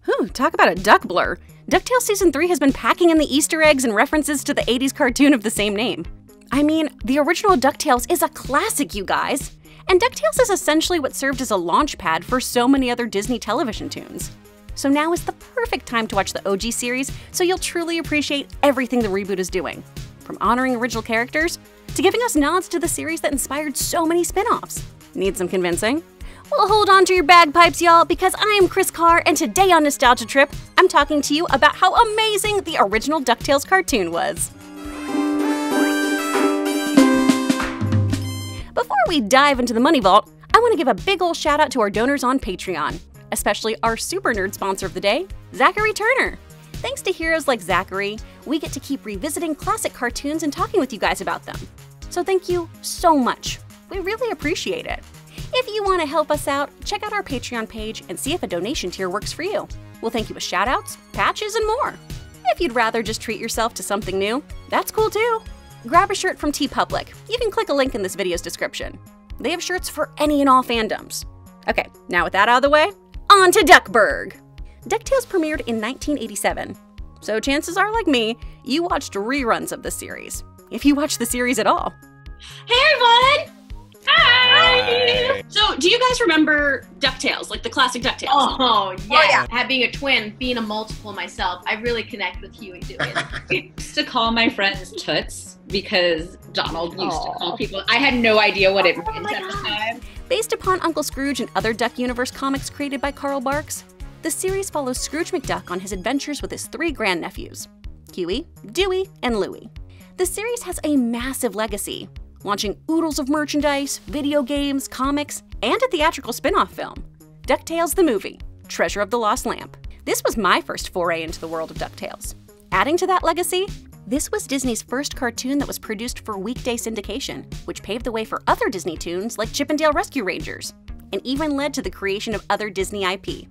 Whew, talk about a duck blur. DuckTales Season 3 has been packing in the Easter eggs and references to the 80s cartoon of the same name. I mean, the original DuckTales is a classic, you guys. And DuckTales is essentially what served as a launchpad for so many other Disney television tunes. So now is the perfect time to watch the OG series so you'll truly appreciate everything the reboot is doing. From honoring original characters to giving us nods to the series that inspired so many spin-offs. Need some convincing? Well, hold on to your bagpipes, y'all, because I am Kris Carr, and today on Nostalgia Trip, I'm talking to you about how amazing the original DuckTales cartoon was. Before we dive into the Money Vault, I want to give a big ol' shout out to our donors on Patreon, especially our super nerd sponsor of the day, Zachary Turner. Thanks to heroes like Zachary, we get to keep revisiting classic cartoons and talking with you guys about them. So thank you so much. We really appreciate it. If you want to help us out, check out our Patreon page and see if a donation tier works for you. We'll thank you with shoutouts, patches, and more. If you'd rather just treat yourself to something new, that's cool too. Grab a shirt from TeePublic. You can click a link in this video's description. They have shirts for any and all fandoms. Okay, now with that out of the way, on to Duckburg! DuckTales premiered in 1987, so chances are, like me, you watched reruns of the series, if you watched the series at all. Hey everyone! Hi! So, do you guys remember DuckTales, like the classic DuckTales? Oh, yeah. Having a twin, being a multiple myself, I really connect with Huey Dewey. I used to call my friends Toots because Donald used to call people. I had no idea what it meant at the time. Based upon Uncle Scrooge and other Duck Universe comics created by Carl Barks, the series follows Scrooge McDuck on his adventures with his three grandnephews, Huey, Dewey, and Louie. The series has a massive legacy, launching oodles of merchandise, video games, comics, and a theatrical spin-off film, DuckTales the Movie, Treasure of the Lost Lamp. This was my first foray into the world of DuckTales. Adding to that legacy, this was Disney's first cartoon that was produced for weekday syndication, which paved the way for other Disney tunes like Chip 'n Dale Rescue Rangers, and even led to the creation of other Disney IP.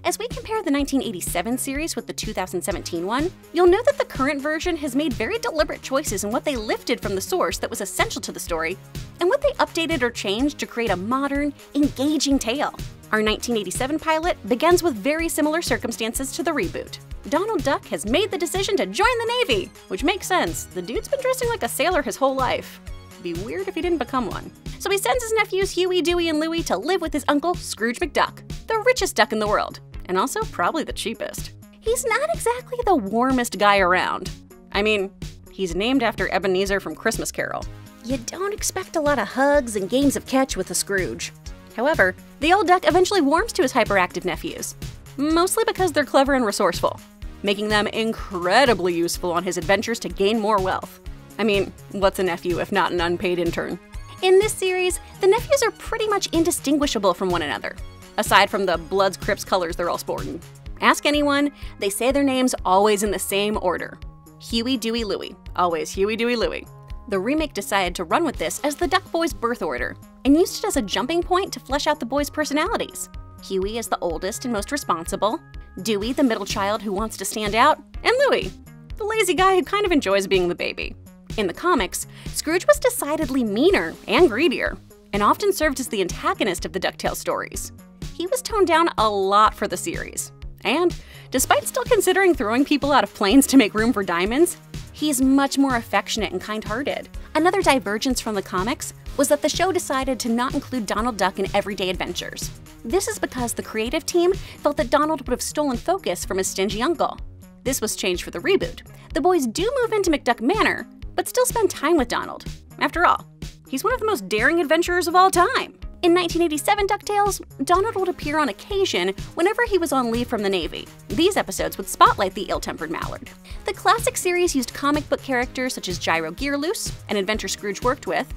As we compare the 1987 series with the 2017 one, you'll note that the current version has made very deliberate choices in what they lifted from the source that was essential to the story, and what they updated or changed to create a modern, engaging tale. Our 1987 pilot begins with very similar circumstances to the reboot. Donald Duck has made the decision to join the Navy, which makes sense. The dude's been dressing like a sailor his whole life. It'd be weird if he didn't become one. So he sends his nephews Huey, Dewey, and Louie to live with his uncle, Scrooge McDuck, the richest duck in the world, and also probably the cheapest. He's not exactly the warmest guy around. I mean, he's named after Ebenezer from Christmas Carol. You don't expect a lot of hugs and games of catch with a Scrooge. However, the old duck eventually warms to his hyperactive nephews, mostly because they're clever and resourceful, making them incredibly useful on his adventures to gain more wealth. I mean, what's a nephew if not an unpaid intern? In this series, the nephews are pretty much indistinguishable from one another, aside from the Bloods, Crips colors they're all sporting. Ask anyone, they say their names always in the same order. Huey, Dewey, Louie. Always Huey, Dewey, Louie. The remake decided to run with this as the Duck Boys' birth order, and used it as a jumping point to flesh out the boys' personalities. Huey is the oldest and most responsible, Dewey the middle child who wants to stand out, and Louie, the lazy guy who kind of enjoys being the baby. In the comics, Scrooge was decidedly meaner and greedier, and often served as the antagonist of the DuckTales stories. He was toned down a lot for the series, and despite still considering throwing people out of planes to make room for diamonds, he's much more affectionate and kind-hearted. Another divergence from the comics was that the show decided to not include Donald Duck in everyday adventures. This is because the creative team felt that Donald would have stolen focus from his stingy uncle. This was changed for the reboot. The boys do move into McDuck Manor, but still spend time with Donald. After all, he's one of the most daring adventurers of all time. In 1987 DuckTales, Donald would appear on occasion whenever he was on leave from the Navy. These episodes would spotlight the ill-tempered mallard. The classic series used comic book characters such as Gyro Gearloose, an adventure Scrooge worked with,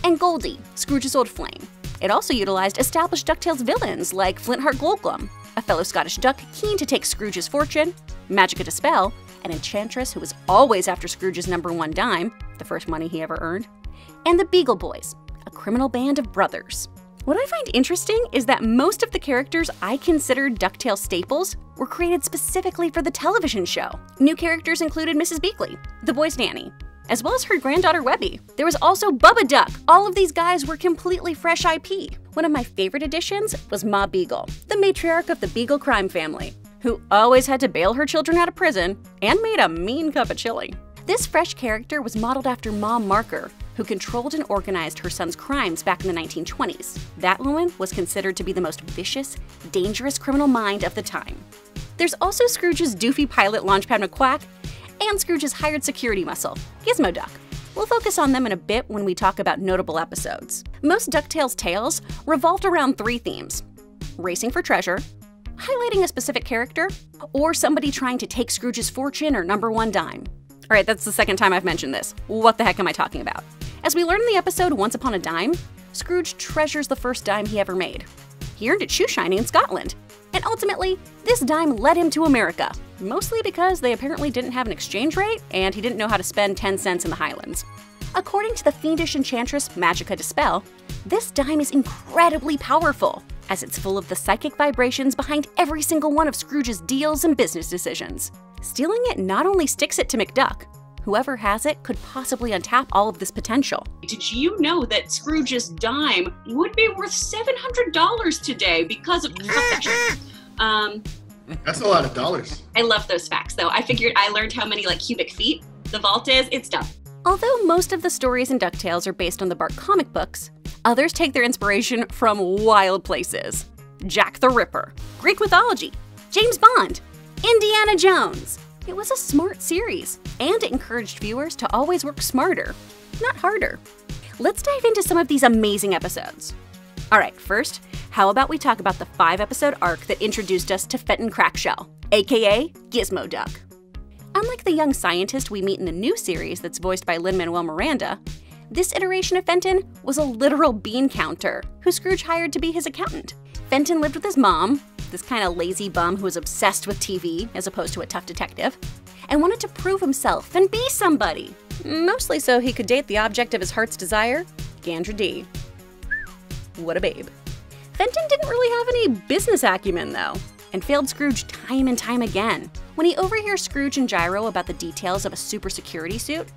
and Goldie, Scrooge's old flame. It also utilized established DuckTales villains like Flintheart Goldglum, a fellow Scottish duck keen to take Scrooge's fortune, Magica De Spell, an enchantress who was always after Scrooge's #1 dime, the first money he ever earned, and the Beagle Boys, a criminal band of brothers. What I find interesting is that most of the characters I considered DuckTales staples were created specifically for the television show. New characters included Mrs. Beakley, the boys' nanny, as well as her granddaughter Webby. There was also Bubba Duck. All of these guys were completely fresh IP. One of my favorite additions was Ma Beagle, the matriarch of the Beagle crime family. who always had to bail her children out of prison and made a mean cup of chili. This fresh character was modeled after Mom Marker, who controlled and organized her son's crimes back in the 1920s. That woman was considered to be the most vicious, dangerous criminal mind of the time. There's also Scrooge's doofy pilot Launchpad McQuack and Scrooge's hired security muscle, Gizmoduck. We'll focus on them in a bit when we talk about notable episodes. Most DuckTales tales revolved around 3 themes: racing for treasure, highlighting a specific character, or somebody trying to take Scrooge's fortune or #1 dime. All right, that's the second time I've mentioned this. What the heck am I talking about? As we learn in the episode Once Upon a Dime, Scrooge treasures the first dime he ever made. He earned it shoe shining in Scotland. And ultimately, this dime led him to America, mostly because they apparently didn't have an exchange rate and he didn't know how to spend 10 cents in the Highlands. According to the fiendish enchantress Magica Dispel, this dime is incredibly powerful, as it's full of the psychic vibrations behind every single one of Scrooge's deals and business decisions. Stealing it not only sticks it to McDuck, whoever has it could possibly untap all of this potential. Did you know that Scrooge's dime would be worth $700 today because of That's a lot of dollars. I love those facts, though. I learned how many cubic feet the vault is. It's dumb. Although most of the stories in DuckTales are based on the Bart comic books, others take their inspiration from wild places. Jack the Ripper, Greek mythology, James Bond, Indiana Jones. It was a smart series, and it encouraged viewers to always work smarter, not harder. Let's dive into some of these amazing episodes. Alright, first, how about we talk about the 5-episode arc that introduced us to Fenton Crackshell, aka Gizmoduck. Unlike the young scientist we meet in the new series that's voiced by Lin-Manuel Miranda, this iteration of Fenton was a literal bean counter who Scrooge hired to be his accountant. Fenton lived with his mom, this kind of lazy bum who was obsessed with TV as opposed to a tough detective, and wanted to prove himself and be somebody, mostly so he could date the object of his heart's desire, Gandra D. What a babe. Fenton didn't really have any business acumen though, and failed Scrooge time and time again. When he overhears Scrooge and Gyro about the details of a super security suit,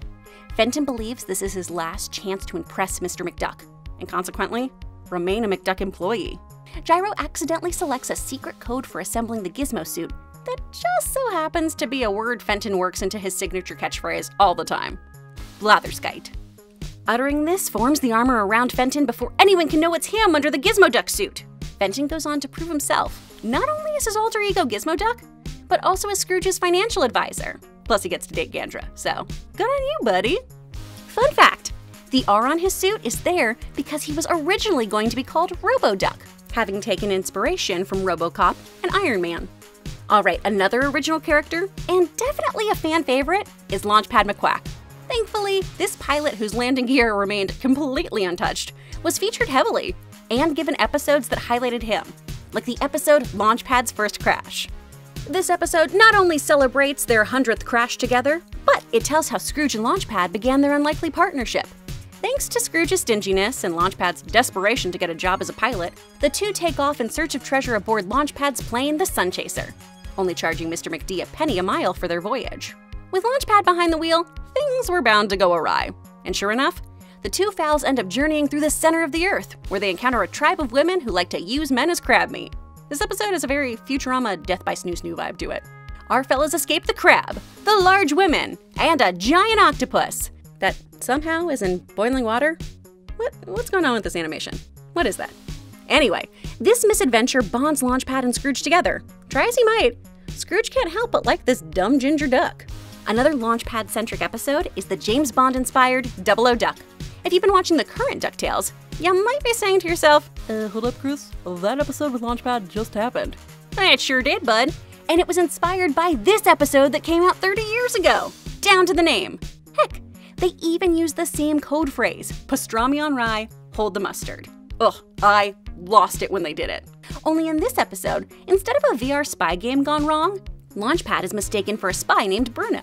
Fenton believes this is his last chance to impress Mr. McDuck, and consequently, remain a McDuck employee. Gyro accidentally selects a secret code for assembling the Gizmo suit that just so happens to be a word Fenton works into his signature catchphrase all the time: blatherskite. Uttering this forms the armor around Fenton before anyone can know it's him under the Gizmoduck suit. Fenton goes on to prove himself, not only as his alter ego Gizmoduck, but also as Scrooge's financial advisor. Plus he gets to date Gandra, so good on you, buddy. Fun fact, the R on his suit is there because he was originally going to be called Roboduck, having taken inspiration from RoboCop and Iron Man. Alright, another original character, and definitely a fan favorite, is Launchpad McQuack. Thankfully, this pilot whose landing gear remained completely untouched was featured heavily and given episodes that highlighted him, like the episode Launchpad's First Crash. This episode not only celebrates their 100th crash together, but it tells how Scrooge and Launchpad began their unlikely partnership. Thanks to Scrooge's stinginess and Launchpad's desperation to get a job as a pilot, the two take off in search of treasure aboard Launchpad's plane, the Sunchaser, only charging Mr. McD a penny a mile for their voyage. With Launchpad behind the wheel, things were bound to go awry. And sure enough, the two pals end up journeying through the center of the earth, where they encounter a tribe of women who like to use men as crab meat. This episode has a very Futurama Death by Snoo Snoo vibe to it. Our fellas escape the crab, the large women, and a giant octopus that somehow is in boiling water. What's going on with this animation? What is that? Anyway, this misadventure bonds Launchpad and Scrooge together. Try as he might, Scrooge can't help but like this dumb ginger duck. Another Launchpad-centric episode is the James Bond-inspired 00 Duck. If you've been watching the current DuckTales, you might be saying to yourself, hold up, Kris, that episode with Launchpad just happened. It sure did, bud. And it was inspired by this episode that came out 30 years ago, down to the name. Heck, they even used the same code phrase, pastrami on rye, hold the mustard. Ugh, I lost it when they did it. Only in this episode, instead of a VR spy game gone wrong, Launchpad is mistaken for a spy named Bruno.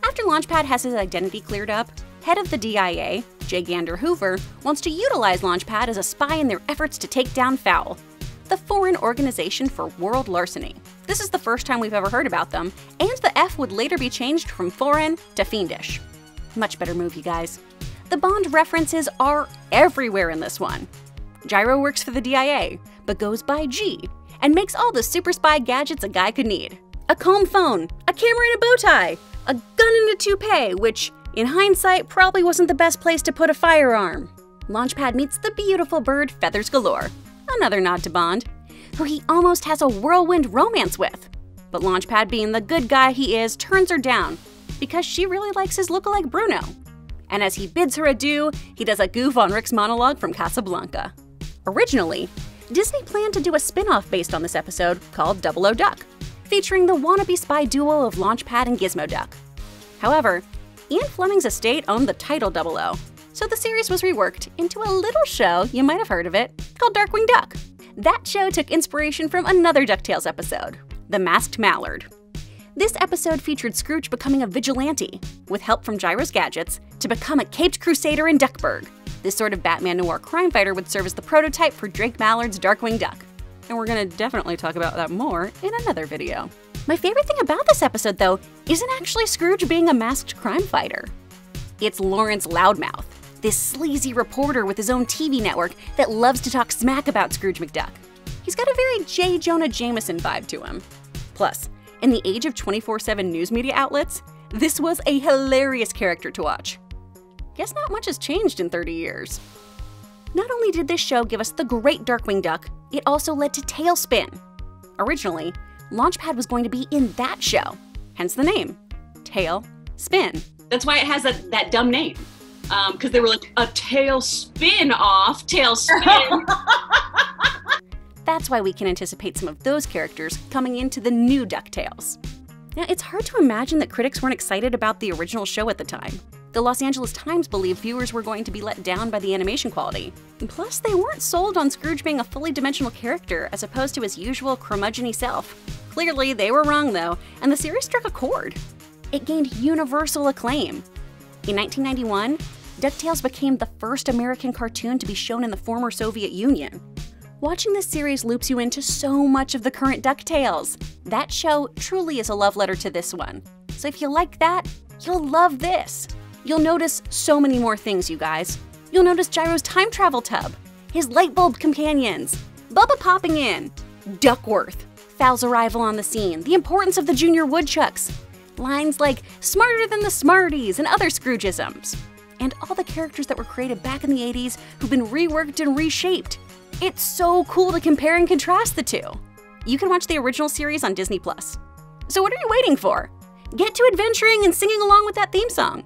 After Launchpad has his identity cleared up, head of the DIA, J. Gander Hoover, wants to utilize Launchpad as a spy in their efforts to take down FOWL, the Foreign Organization for World Larceny. This is the first time we've ever heard about them, and the F would later be changed from foreign to fiendish. Much better move, you guys. The Bond references are everywhere in this one. Gyro works for the DIA, but goes by G, and makes all the super spy gadgets a guy could need. a comb phone, a camera in a bow tie, a gun and a toupee, which, in hindsight, probably wasn't the best place to put a firearm. Launchpad meets the beautiful bird Feathers Galore, another nod to Bond, who he almost has a whirlwind romance with. But Launchpad, being the good guy he is, turns her down because she really likes his lookalike Bruno. And as he bids her adieu, he does a goof on Rick's monologue from Casablanca. Originally, Disney planned to do a spin-off based on this episode called 00 Duck, featuring the wannabe spy duo of Launchpad and Gizmoduck. However, Ian Fleming's estate owned the title 00, so the series was reworked into a little show, you might have heard of it, called Darkwing Duck. That show took inspiration from another DuckTales episode, The Masked Mallard. This episode featured Scrooge becoming a vigilante, with help from Gyro's gadgets, to become a caped crusader in Duckburg. This sort of Batman noir crime fighter would serve as the prototype for Drake Mallard's Darkwing Duck. And we're gonna definitely talk about that more in another video. My favorite thing about this episode, though, isn't actually Scrooge being a masked crime fighter. It's Lawrence Loudmouth, this sleazy reporter with his own TV network that loves to talk smack about Scrooge McDuck. He's got a very J. Jonah Jameson vibe to him. Plus, in the age of 24/7 news media outlets, this was a hilarious character to watch. Guess not much has changed in 30 years. Not only did this show give us the great Darkwing Duck, it also led to Tailspin. Originally, Launchpad was going to be in that show, hence the name, Tailspin. That's why it has that dumb name. Because they were like, a tail spin off, Tailspin. That's why we can anticipate some of those characters coming into the new DuckTales. Now, it's hard to imagine that critics weren't excited about the original show at the time. The Los Angeles Times believed viewers were going to be let down by the animation quality. Plus, they weren't sold on Scrooge being a fully dimensional character as opposed to his usual curmudgeon-y self. Clearly, they were wrong though, and the series struck a chord. It gained universal acclaim. In 1991, DuckTales became the first American cartoon to be shown in the former Soviet Union. Watching this series loops you into so much of the current DuckTales. That show truly is a love letter to this one. So if you like that, you'll love this. You'll notice so many more things, you guys. You'll notice Gyro's time travel tub, his light bulb companions, Bubba popping in, Duckworth, Fal's arrival on the scene, the importance of the Junior Woodchucks, lines like smarter than the Smarties and other Scroogeisms, and all the characters that were created back in the 80s who've been reworked and reshaped. It's so cool to compare and contrast the two. You can watch the original series on Disney+. So what are you waiting for? Get to adventuring and singing along with that theme song.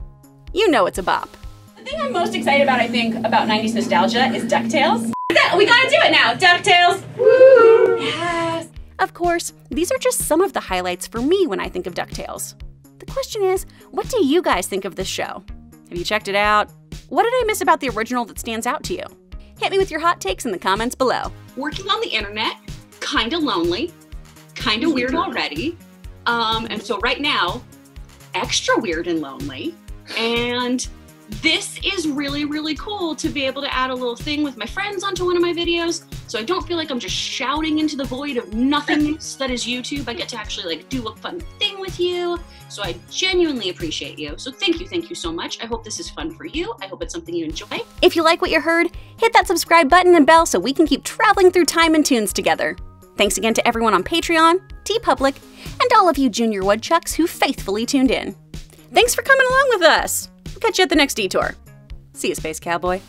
You know it's a bop. The thing I'm most excited about, I think, about 90s nostalgia is DuckTales. We gotta do it now! DuckTales! Woo! Yes! Of course, these are just some of the highlights for me when I think of DuckTales. The question is, what do you guys think of this show? Have you checked it out? What did I miss about the original that stands out to you? Hit me with your hot takes in the comments below. Working on the internet, kinda lonely, kinda weird already. And so right now, extra weird and lonely. And this is really, really cool to be able to add a little thing with my friends onto one of my videos. So I don't feel like I'm just shouting into the void of nothingness that is YouTube. I get to actually like do a fun thing with you. So I genuinely appreciate you. So thank you so much. I hope this is fun for you. I hope it's something you enjoy. If you like what you heard, hit that subscribe button and bell so we can keep traveling through time and tunes together. Thanks again to everyone on Patreon, TeePublic, and all of you Junior Woodchucks who faithfully tuned in. Thanks for coming along with us. We'll catch you at the next detour. See you, Space Cowboy.